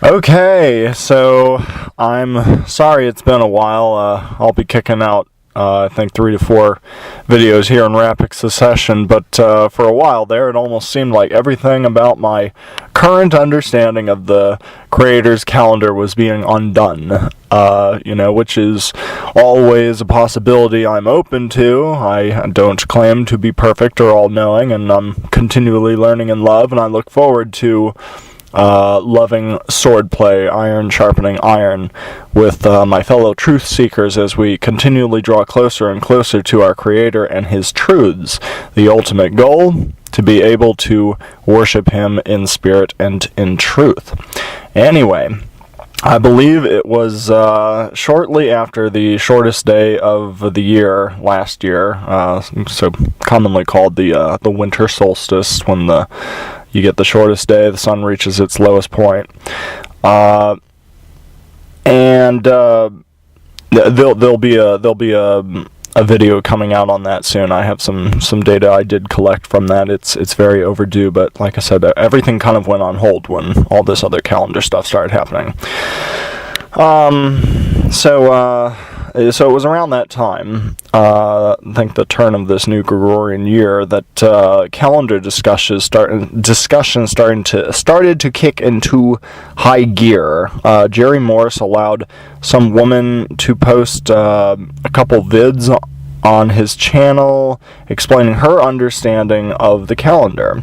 Okay, so I'm sorry it's been a while. I'll be kicking out, I think, 3 to 4 videos here in rapid succession, but for a while there, it almost seemed like everything about my current understanding of the creator's calendar was being undone, which is always a possibility I'm open to. I don't claim to be perfect or all-knowing, and I'm continually learning in love, and I look forward to loving swordplay, iron sharpening iron, with my fellow truth seekers as we continually draw closer and closer to our Creator and His truths. The ultimate goal, to be able to worship Him in spirit and in truth. Anyway, I believe it was shortly after the shortest day of the year last year, so commonly called the winter solstice, when you get the shortest day, the sun reaches its lowest point, and there'll be a video coming out on that soon. I have some data I did collect from that. It's very overdue, but like I said, everything kind of went on hold when all this other calendar stuff started happening. So it was around that time, I think the turn of this new Gregorian year, that calendar discussions started to kick into high gear. Jerry Morris allowed some woman to post a couple vids on his channel explaining her understanding of the calendar,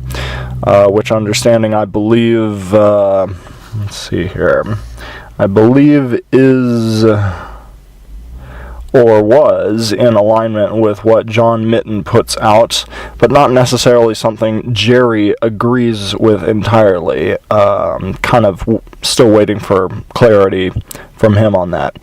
which understanding I believe, let's see here, I believe is, or was, in alignment with what John Mitten puts out, but not necessarily something Jerry agrees with entirely. Kind of still waiting for clarity from him on that.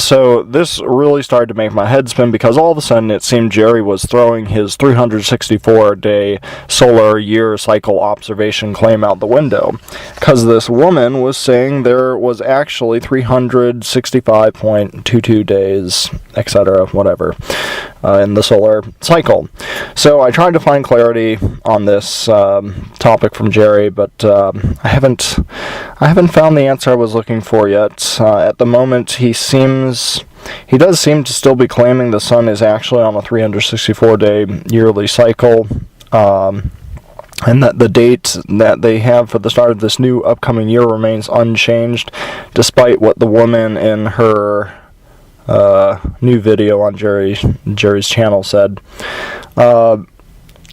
So this really started to make my head spin, because all of a sudden it seemed Jerry was throwing his 364-day solar year cycle observation claim out the window, because this woman was saying there was actually 365.22 days, etc., whatever, in the solar cycle. So I tried to find clarity on this topic from Jerry, but I haven't found the answer I was looking for yet. At the moment, he does seem to still be claiming the sun is actually on a 364-day yearly cycle, and that the date that they have for the start of this new upcoming year remains unchanged, despite what the woman in her new video on Jerry's channel said.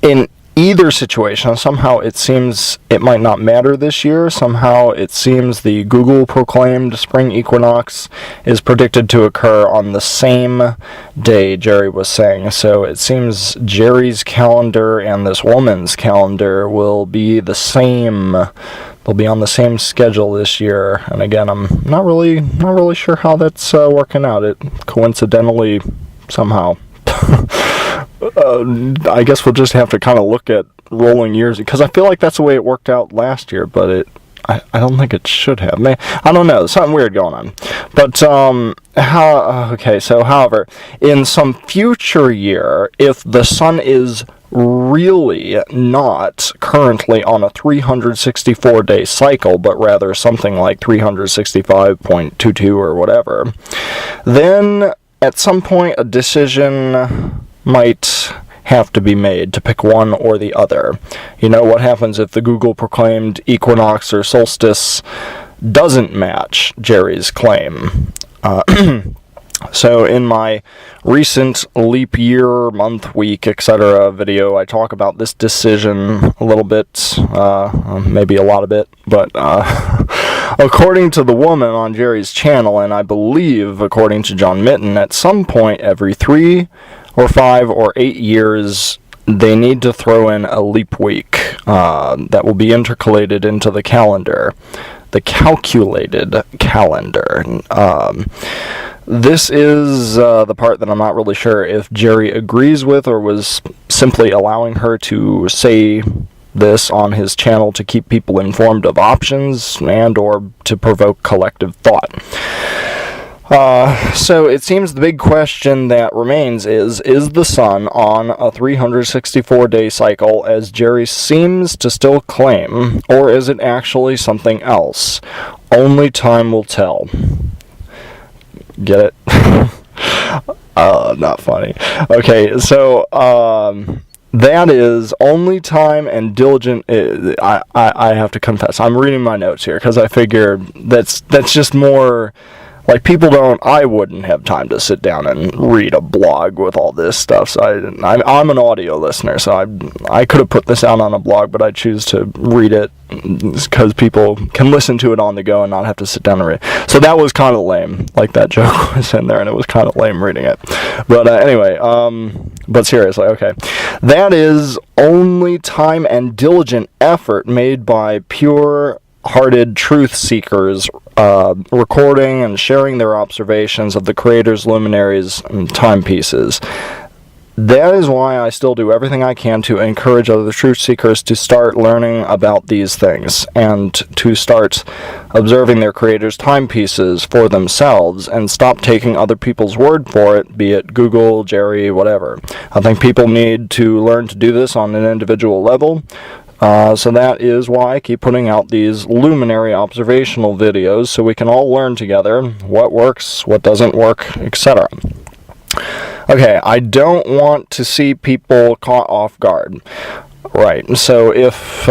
In either situation, somehow it seems it might not matter this year. Somehow it seems the Google proclaimed spring equinox is predicted to occur on the same day Jerry was saying. So it seems Jerry's calendar and this woman's calendar will be the same. They'll be on the same schedule this year. And again, I'm not really sure how that's working out. It coincidentally somehow. I guess we'll just have to kind of look at rolling years, because I feel like that's the way it worked out last year, but I don't think it should have. I don't know, there's something weird going on. But, however, in some future year, if the sun is really not currently on a 364-day cycle, but rather something like 365.22 or whatever, then at some point a decision might have to be made to pick one or the other. You know, what happens if the Google proclaimed equinox or solstice doesn't match Jerry's claim? So in my recent leap year, month, week, etc. video, I talk about this decision a little bit, maybe a lot of it, but according to the woman on Jerry's channel, and I believe according to John Mitten, at some point every 3 or 5 or 8 years, they need to throw in a leap week that will be intercalated into the calendar, the calculated calendar. This is the part that I'm not really sure if Jerry agrees with, or was simply allowing her to say this on his channel to keep people informed of options and or to provoke collective thought. So it seems the big question that remains is the sun on a 364-day cycle, as Jerry seems to still claim, or is it actually something else? Only time will tell. Get it? Not funny. Okay, so, that is only time and diligent. I have to confess, I'm reading my notes here, because I figure that's just more... Like, I wouldn't have time to sit down and read a blog with all this stuff, so I'm an audio listener, so I could have put this out on a blog, but I choose to read it, because people can listen to it on the go and not have to sit down and read it. So that was kind of lame, like that joke was in there, and it was kind of lame reading it. But anyway, but seriously, okay. That is only time and diligent effort made by pure-hearted truth seekers, recording and sharing their observations of the Creator's luminaries and timepieces. That is why I still do everything I can to encourage other truth seekers to start learning about these things and to start observing their Creator's timepieces for themselves and stop taking other people's word for it, be it Google, Jerry, whatever. I think people need to learn to do this on an individual level. So that is why I keep putting out these luminary observational videos, so we can all learn together what works, what doesn't work, etc. Okay, I don't want to see people caught off guard. Right, so if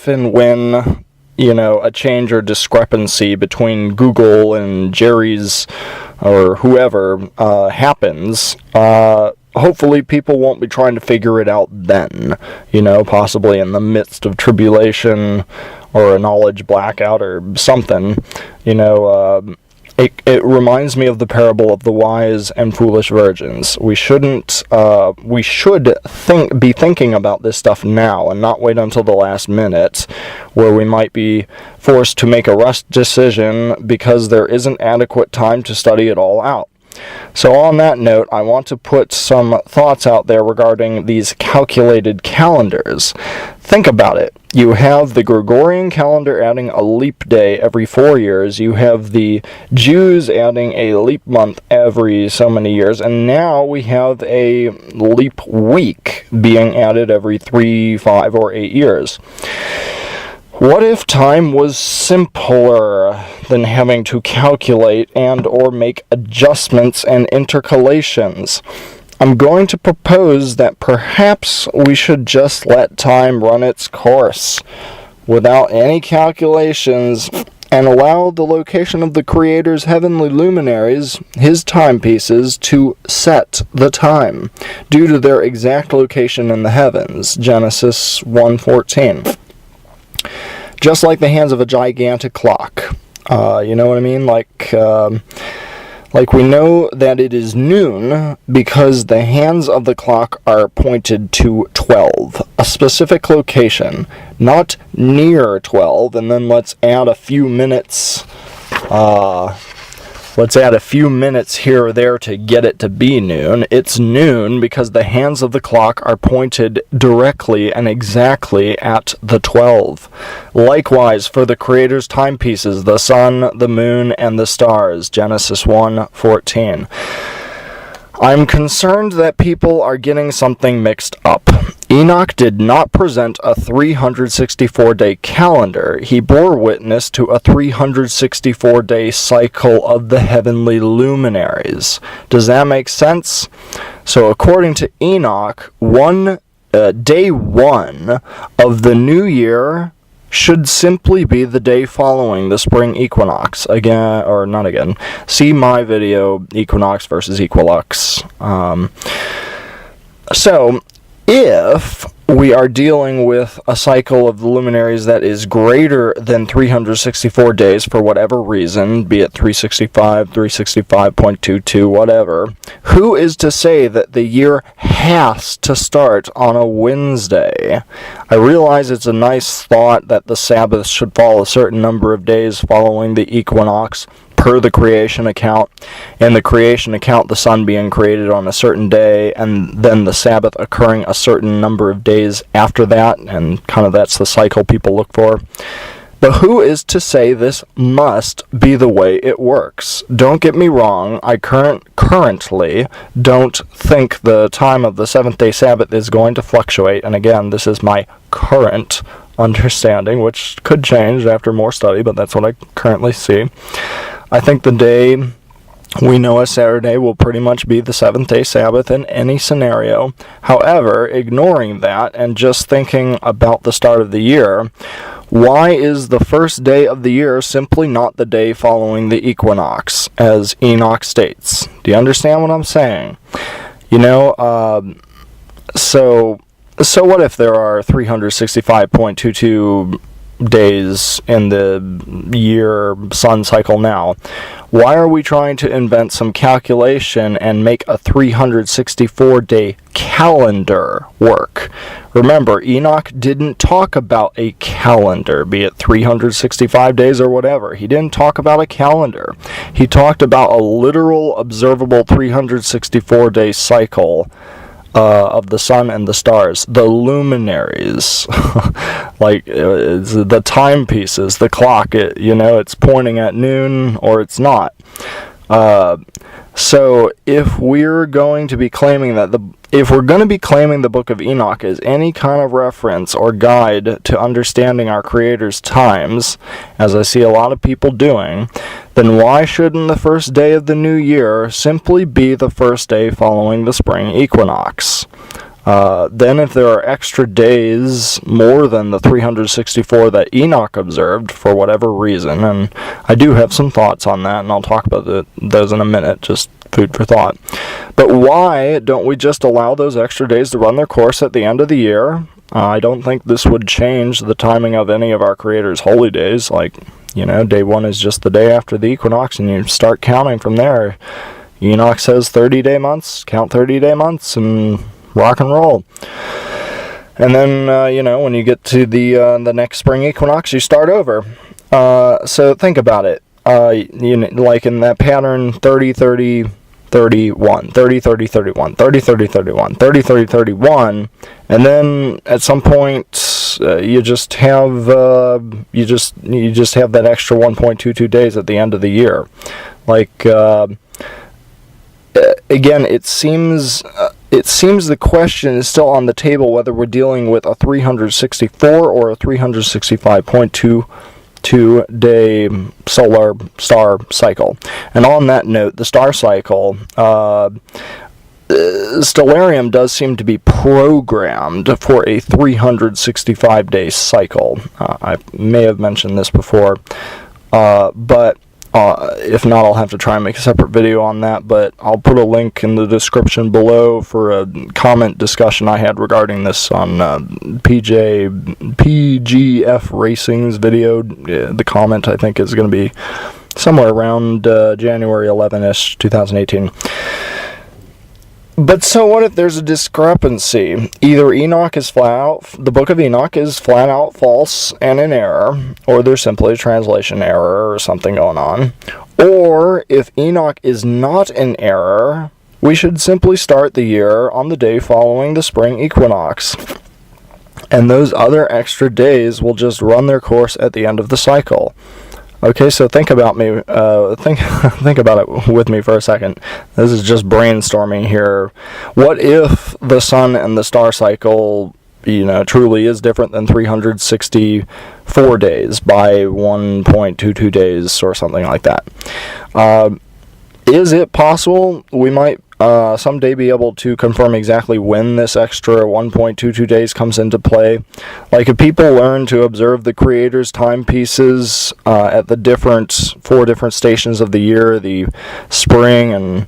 and when, a change or discrepancy between Google and Jerry's or whoever happens, hopefully people won't be trying to figure it out then, possibly in the midst of tribulation or a knowledge blackout or something. It reminds me of the parable of the wise and foolish virgins. We should be thinking about this stuff now and not wait until the last minute, where we might be forced to make a rushed decision because there isn't adequate time to study it all out. So on that note, I want to put some thoughts out there regarding these calculated calendars. Think about it. You have the Gregorian calendar adding a leap day every 4 years. You have the Jews adding a leap month every so many years. And now we have a leap week being added every 3, 5, or 8 years. What if time was simpler than having to calculate and or make adjustments and intercalations? I'm going to propose that perhaps we should just let time run its course without any calculations and allow the location of the Creator's heavenly luminaries, his timepieces, to set the time due to their exact location in the heavens. Genesis 1:14. Just like the hands of a gigantic clock. You know what I mean? Like we know that it is noon because the hands of the clock are pointed to 12, a specific location, not near 12, and then let's add a few minutes here or there to get it to be noon. It's noon because the hands of the clock are pointed directly and exactly at the 12. Likewise, for the Creator's timepieces, the sun, the moon, and the stars. Genesis 1:14. I'm concerned that people are getting something mixed up. Enoch did not present a 364-day calendar. He bore witness to a 364-day cycle of the heavenly luminaries. Does that make sense? So according to Enoch, day one of the new year should simply be the day following the spring equinox. See my video, Equinox versus Equilux. So, if we are dealing with a cycle of the luminaries that is greater than 364 days for whatever reason, be it 365, 365.22, whatever, who is to say that the year has to start on a Wednesday? I realize it's a nice thought that the Sabbath should fall a certain number of days following the equinox, per the creation account. In the creation account, the sun being created on a certain day, and then the Sabbath occurring a certain number of days after that, and kind of that's the cycle people look for. But who is to say this must be the way it works? Don't get me wrong, I currently don't think the time of the seventh-day Sabbath is going to fluctuate, and again, this is my current understanding, which could change after more study, but that's what I currently see. I think the day we know as Saturday will pretty much be the seventh-day Sabbath in any scenario. However, ignoring that and just thinking about the start of the year, why is the first day of the year simply not the day following the equinox, as Enoch states? Do you understand what I'm saying? You know, so what if there are 365.22 days in the year sun cycle now? Why are we trying to invent some calculation and make a 364-day calendar work? Remember, Enoch didn't talk about a calendar, be it 365 days or whatever. He didn't talk about a calendar. He talked about a literal, observable 364-day cycle of the sun and the stars, the luminaries, like it's the timepieces, the clock. It's pointing at noon or it's not. So if we're going to be claiming that the Book of Enoch is any kind of reference or guide to understanding our Creator's times, as I see a lot of people doing, then why shouldn't the first day of the new year simply be the first day following the spring equinox? Then if there are extra days more than the 364 that Enoch observed for whatever reason, and I do have some thoughts on that, and I'll talk about those in a minute, just food for thought. But why don't we just allow those extra days to run their course at the end of the year? I don't think this would change the timing of any of our Creator's holy days. Like, day one is just the day after the equinox, and you start counting from there. Enoch says 30-day months, count 30-day months, and rock and roll. And then, when you get to the next spring equinox, you start over. So think about it. Like in that pattern, 30-30, 31, 30-30-31, 30-30-31, 30-30-31, and then at some point you just have that extra 1.22 days at the end of the year. Like again, it seems the question is still on the table whether we're dealing with a 364 or a 365.22-day solar star cycle. And on that note, the star cycle, Stellarium does seem to be programmed for a 365-day cycle. I may have mentioned this before, but if not, I'll have to try and make a separate video on that, but I'll put a link in the description below for a comment discussion I had regarding this on PGFRacing's video. The comment, I think, is going to be somewhere around January 11-ish, 2018. But so what if there's a discrepancy? Either the Book of Enoch is flat out false and in error, or there's simply a translation error or something going on. Or if Enoch is not in error, we should simply start the year on the day following the spring equinox. And those other extra days will just run their course at the end of the cycle. Okay, so think about think about it with me for a second. This is just brainstorming here. What if the sun and the star cycle, truly is different than 364 days by 1.22 days or something like that? Is it possible we might someday be able to confirm exactly when this extra 1.22 days comes into play? Like, if people learn to observe the Creator's timepieces at the 4 different stations of the year, the spring and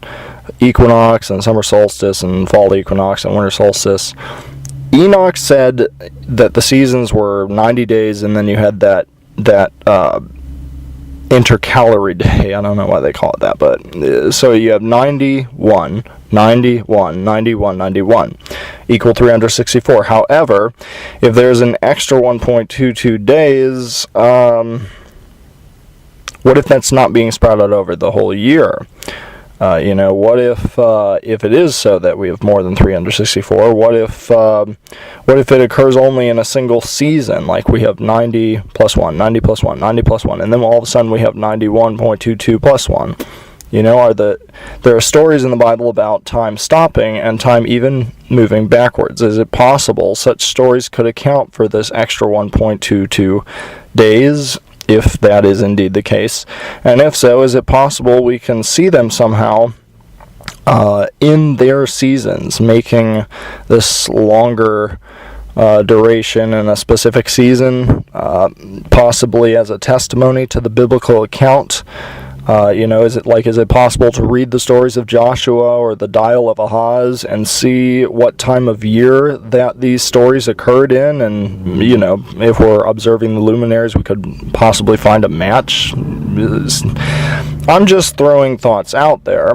equinox and summer solstice and fall equinox and winter solstice, Enoch said that the seasons were 90 days, and then you had that intercalary day. I don't know why they call it that, but so you have 91, 91, 91, 91 equal 364. However, if there's an extra 1.22 days, what if that's not being spread out over the whole year? What if it is so that we have more than 364? What if it occurs only in a single season, like we have 90 plus 1, 90 plus 1, 90 plus 1, and then all of a sudden we have 91.22 plus 1? There are stories in the Bible about time stopping and time even moving backwards. Is it possible such stories could account for this extra 1.22 days, if that is indeed the case? And if so, is it possible we can see them somehow in their seasons, making this longer duration in a specific season, possibly as a testimony to the biblical account? Is it possible to read the stories of Joshua or the Dial of Ahaz and see what time of year that these stories occurred in? And, if we're observing the luminaries, we could possibly find a match. I'm just throwing thoughts out there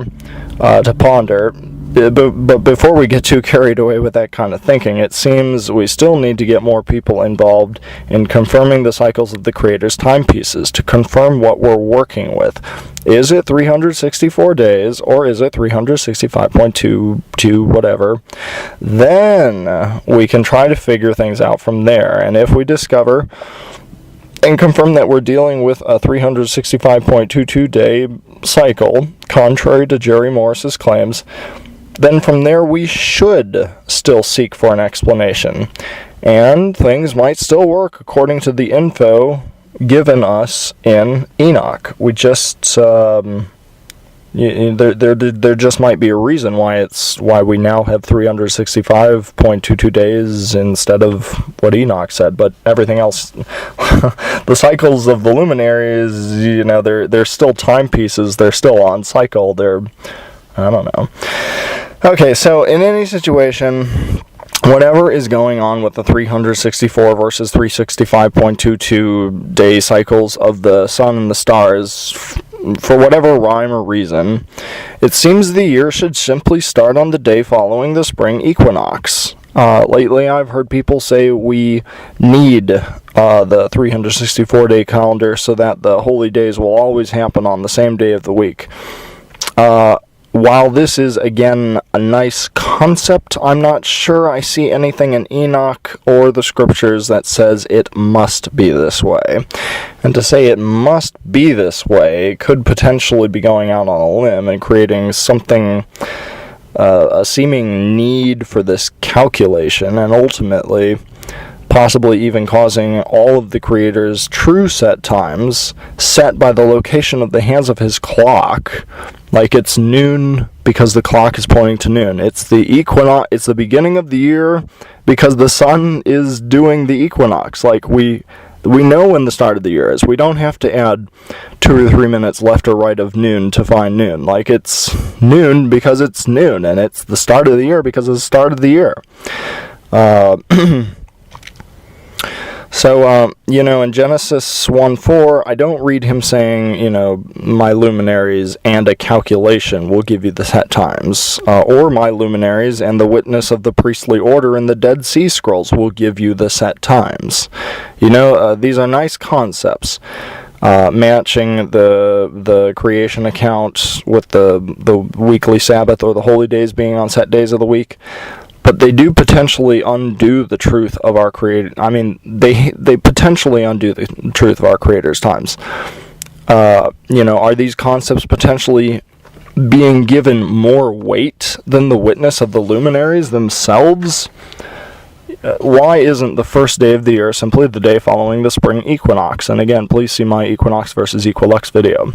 to ponder. But before we get too carried away with that kind of thinking, it seems we still need to get more people involved in confirming the cycles of the Creator's timepieces, to confirm what we're working with. Is it 364 days, or is it 365.22 whatever? Then we can try to figure things out from there. And if we discover and confirm that we're dealing with a 365.22 day cycle, contrary to Jerry Morris's claims, then from there we should still seek for an explanation. And things might still work according to the info given us in Enoch. We just there just might be a reason why we now have 365.22 days instead of what Enoch said. But everything else, the cycles of the luminaries, they're still timepieces. They're still on cycle. I don't know. Okay, so in any situation, whatever is going on with the 364 versus 365.22 day cycles of the sun and the stars, for whatever rhyme or reason, it seems the year should simply start on the day following the spring equinox. Lately, I've heard people say we need the 364-day calendar so that the holy days will always happen on the same day of the week. While this is, again, a nice concept, I'm not sure I see anything in Enoch or the scriptures that says it must be this way. And to say it must be this way could potentially be going out on a limb and creating something, a seeming need for this calculation, and ultimately possibly even causing all of the Creator's true set times set by the location of the hands of his clock. Like it's noon because the clock is pointing to noon. It's the equinox. It's the beginning of the year because the sun is doing the equinox. Like we know when the start of the year is. We don't have to add 2 or 3 minutes left or right of noon to find noon. Like it's noon because it's noon, and it's the start of the year because it's the start of the year. So, in Genesis 1:4, I don't read him saying, my luminaries and a calculation will give you the set times, or my luminaries and the witness of the priestly order in the Dead Sea Scrolls will give you the set times. These are nice concepts, matching the creation account with the weekly Sabbath or the holy days being on set days of the week. But they do potentially undo the truth of our Creator. I mean, they potentially undo the truth of our Creator's times. Are these concepts potentially being given more weight than the witness of the luminaries themselves? Why isn't the first day of the year simply the day following the spring equinox? And again, please see my equinox versus equilux video.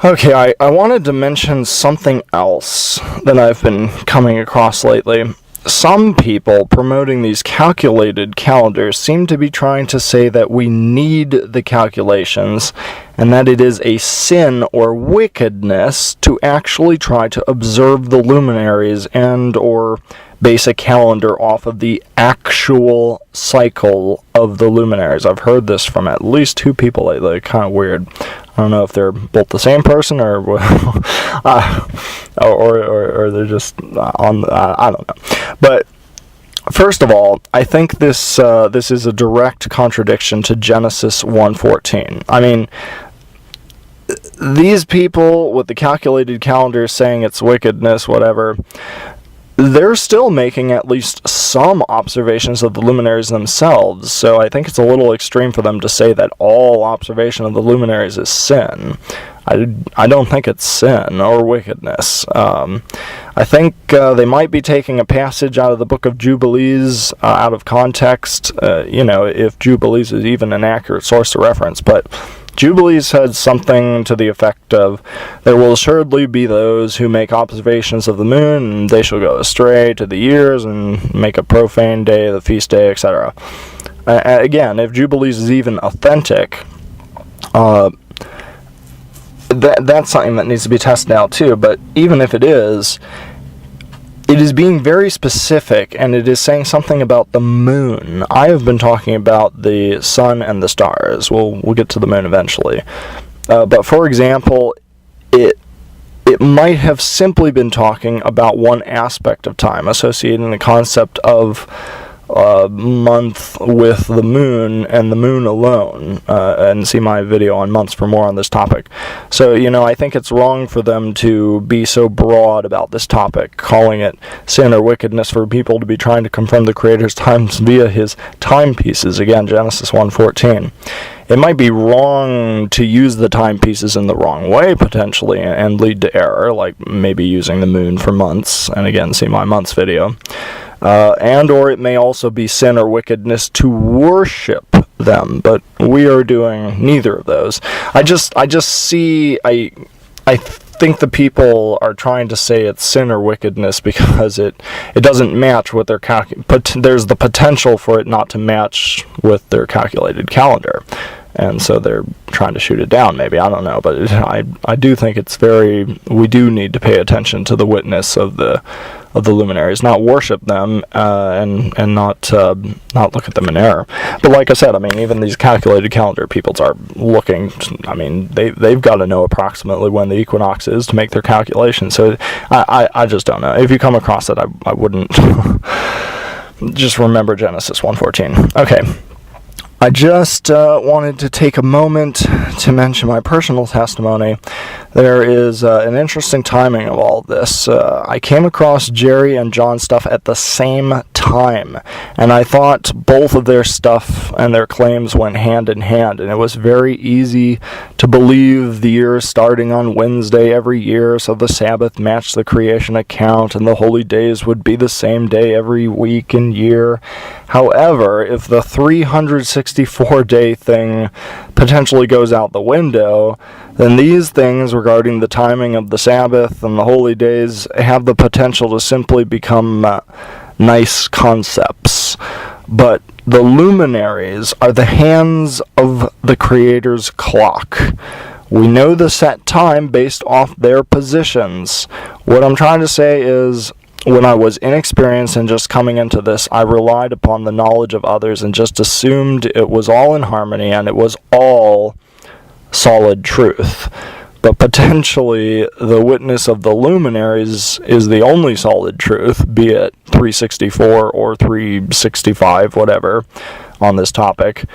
Okay, I wanted to mention something else that I've been coming across lately. Some people promoting these calculated calendars seem to be trying to say that we need the calculations and that it is a sin or wickedness to actually try to observe the luminaries and or base a calendar off of the actual cycle of the luminaries. I've heard this from at least 2 people lately. Kind of weird. I don't know if they're both the same person or or they're just on. I don't know. But first of all, I think this is a direct contradiction to Genesis 1:14. I mean, these people with the calculated calendar saying it's wickedness, whatever, they're still making at least some observations of the luminaries themselves, so I think it's a little extreme for them to say that all observation of the luminaries is sin. I don't think it's sin or wickedness. I think they might be taking a passage out of the Book of Jubilees out of context, if Jubilees is even an accurate source to reference, but Jubilees said something to the effect of, "There will assuredly be those who make observations of the moon, and they shall go astray to the years, and make a profane day, the feast day, etc." Again, if Jubilees is even authentic, that's something that needs to be tested out too, but even if it is being very specific, and it is saying something about the moon. I have been talking about the sun and the stars. We'll get to the moon eventually. But for example, it might have simply been talking about one aspect of time, associating the concept of month with the moon and the moon alone, and see my video on months for more on this topic. So, I think it's wrong for them to be so broad about this topic, calling it sin or wickedness for people to be trying to confirm the Creator's times via his timepieces. Again, Genesis 1:14. It might be wrong to use the timepieces in the wrong way, potentially, and lead to error, like maybe using the moon for months, and again, see my months video. Or it may also be sin or wickedness to worship them, but we are doing neither of those. I think the people are trying to say it's sin or wickedness because it doesn't match with their but there's the potential for it not to match with their calculated calendar, and so they're trying to shoot it down, maybe, I don't know, but I do think we do need to pay attention to the witness of the luminaries, not worship them, and not look at them in error. But like I said, even these calculated calendar peoples are looking, they've got to know approximately when the equinox is to make their calculations, so I just don't know. If you come across it, I wouldn't. Just remember Genesis 1:14. Okay. I just wanted to take a moment to mention my personal testimony. There is an interesting timing of all this. I came across Jerry and John's stuff at the same time, and I thought both of their stuff and their claims went hand in hand, and it was very easy to believe the year starting on Wednesday every year, so the Sabbath matched the creation account, and the holy days would be the same day every week and year. However, if the 364-day thing potentially goes out the window, then these things regarding the timing of the Sabbath and the holy days have the potential to simply become nice concepts. But the luminaries are the hands of the Creator's clock. We know the set time based off their positions. What I'm trying to say is, when I was inexperienced and just coming into this, I relied upon the knowledge of others and just assumed it was all in harmony and it was all solid truth. But potentially, the witness of the luminaries is the only solid truth, be it 364 or 365, whatever, on this topic.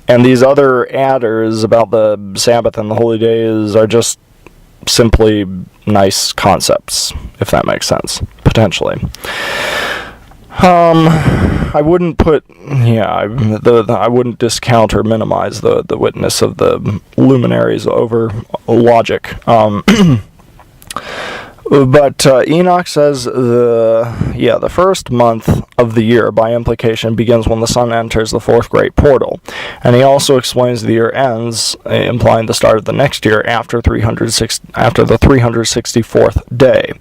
And these other adders about the Sabbath and the holy days are just simply nice concepts, if that makes sense, potentially. I wouldn't I wouldn't discount or minimize the witness of the luminaries over logic. But Enoch says the first month of the year, by implication, begins when the sun enters the fourth great portal. And he also explains the year ends, implying the start of the next year after the 364th day.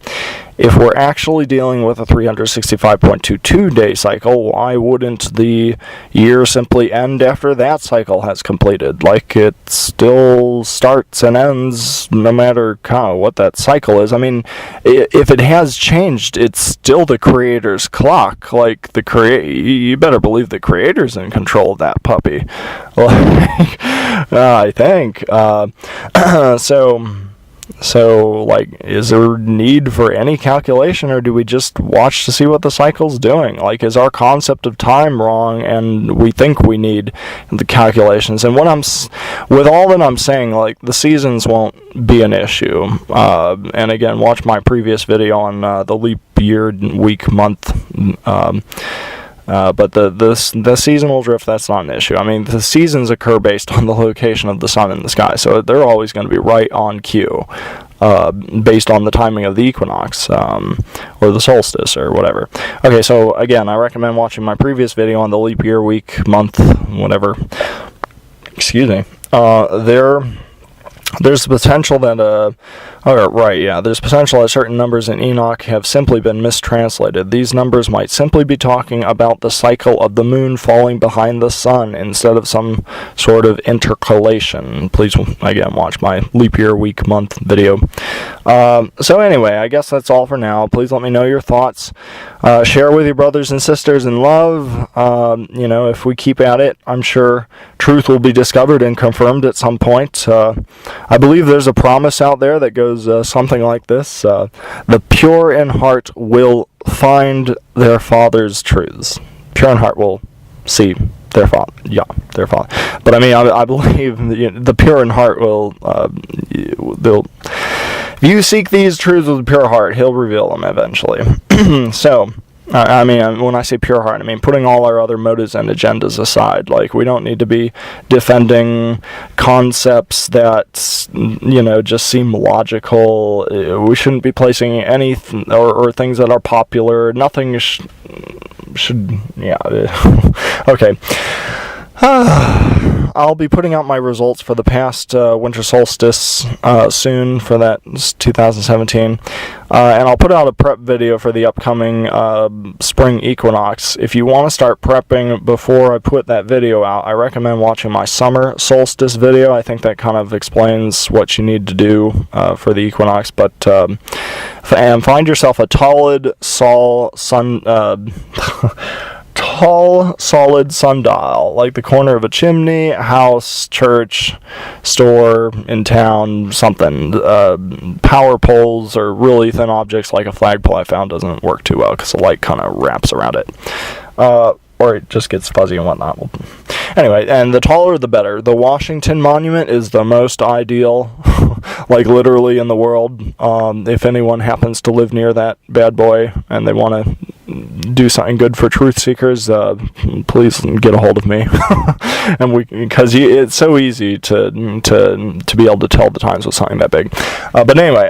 If we're actually dealing with a 365.22 day cycle, why wouldn't the year simply end after that cycle has completed? Like, it still starts and ends no matter what that cycle is. If it has changed, it's still the Creator's clock. Like, you better believe the Creator's in control of that puppy. I think. So So, like, is there need for any calculation, or do we just watch to see what the cycle's doing? Like, is our concept of time wrong, and we think we need the calculations? And with all that I'm saying, like, the seasons won't be an issue. And again, watch my previous video on the leap year, week, month. But the seasonal drift, that's not an issue. I mean, the seasons occur based on the location of the sun in the sky, so they're always going to be right on cue, based on the timing of the equinox, or the solstice, or whatever. Okay, so again, I recommend watching my previous video on the leap year, week, month, whatever. Excuse me. There's the potential that, there's potential that certain numbers in Enoch have simply been mistranslated. These numbers might simply be talking about the cycle of the moon falling behind the sun instead of some sort of intercalation. Please, again, watch my leap year, week, month video. So anyway, I guess that's all for now. Please let me know your thoughts. Share with your brothers and sisters in love. If we keep at it, I'm sure truth will be discovered and confirmed at some point. I believe there's a promise out there that goes something like this. The pure in heart will find their Father's truths. Pure in heart will see their Father. Yeah, their Father. But I mean, I believe the pure in heart will, if you seek these truths with a pure heart, He'll reveal them eventually. So, I mean, when I say pure heart, I mean putting all our other motives and agendas aside. Like, we don't need to be defending concepts that, just seem logical. We shouldn't be placing any or things that are popular. Nothing should, okay. I'll be putting out my results for the past winter solstice soon for that 2017, and I'll put out a prep video for the upcoming spring equinox. If you want to start prepping before I put that video out, I recommend watching my summer solstice video. I think that kind of explains what you need to do for the equinox. But and find yourself a tall, solid sundial, like the corner of a chimney, house, church, store, in town, something. Power poles or really thin objects like a flagpole I found doesn't work too well because the light kind of wraps around it. Or it just gets fuzzy and whatnot. Anyway, and the taller the better. The Washington Monument is the most ideal, like literally in the world. If anyone happens to live near that bad boy and they want to do something good for truth seekers, please get a hold of me. And because it's so easy to be able to tell the times with something that big. But anyway,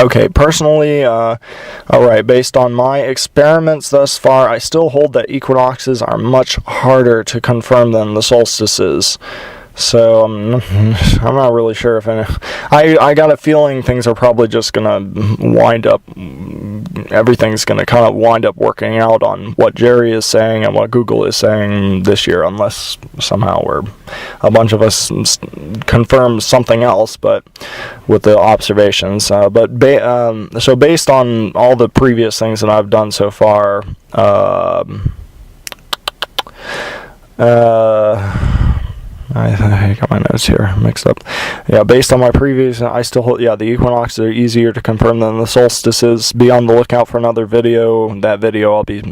okay, personally, alright, based on my experiments thus far, I still hold that equinoxes are much harder to confirm than the solstices. So, I'm not really sure if I got a feeling things are probably just going to everything's going to kind of wind up working out on what Jerry is saying and what Google is saying this year, unless somehow a bunch of us confirm something else, but with the observations. So based on all the previous things that I've done so far, I got my notes here mixed up. Yeah, based on my previous, I still hold, the equinoxes are easier to confirm than the solstices. Be on the lookout for another video. That video I'll be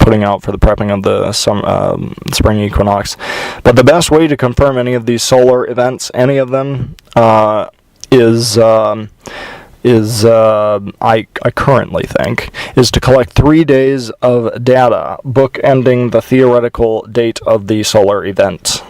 putting out for the prepping of the spring equinox. But the best way to confirm any of these solar events, any of them, I currently think, is to collect 3 days of data, bookending the theoretical date of the solar event,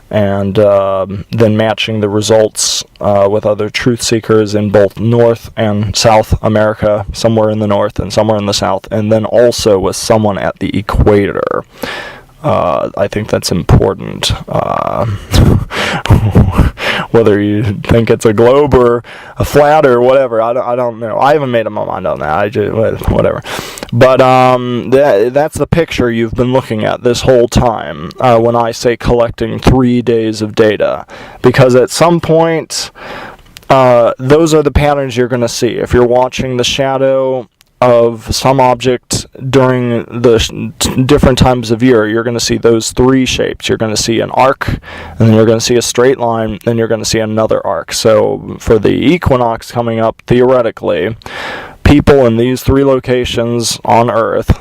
and then matching the results with other truth seekers in both North and South America, somewhere in the North and somewhere in the South, and then also with someone at the equator. I think that's important. Whether you think it's a globe or a flat or whatever, I don't know. I haven't made up my mind on that. I just, whatever. But that's the picture you've been looking at this whole time when I say collecting 3 days of data. Because at some point, those are the patterns you're going to see. If you're watching the shadow of some object that during the different times of year, you're going to see those three shapes. You're going to see an arc, and then you're going to see a straight line, then you're going to see another arc. So for the equinox coming up, theoretically, people in these three locations on Earth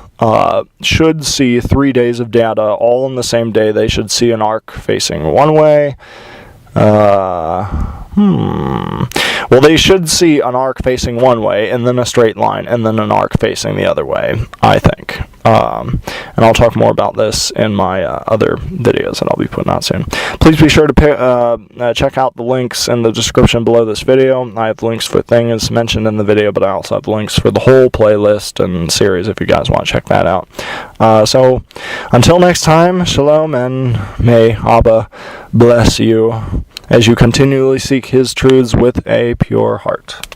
should see 3 days of data all on the same day. They should see an arc facing one way. Well, they should see an arc facing one way, and then a straight line, and then an arc facing the other way, I think. And I'll talk more about this in my other videos that I'll be putting out soon. Please be sure to check out the links in the description below this video. I have links for things mentioned in the video, but I also have links for the whole playlist and series if you guys want to check that out. So, until next time, shalom, and may Abba bless you as you continually seek His truths with a pure heart.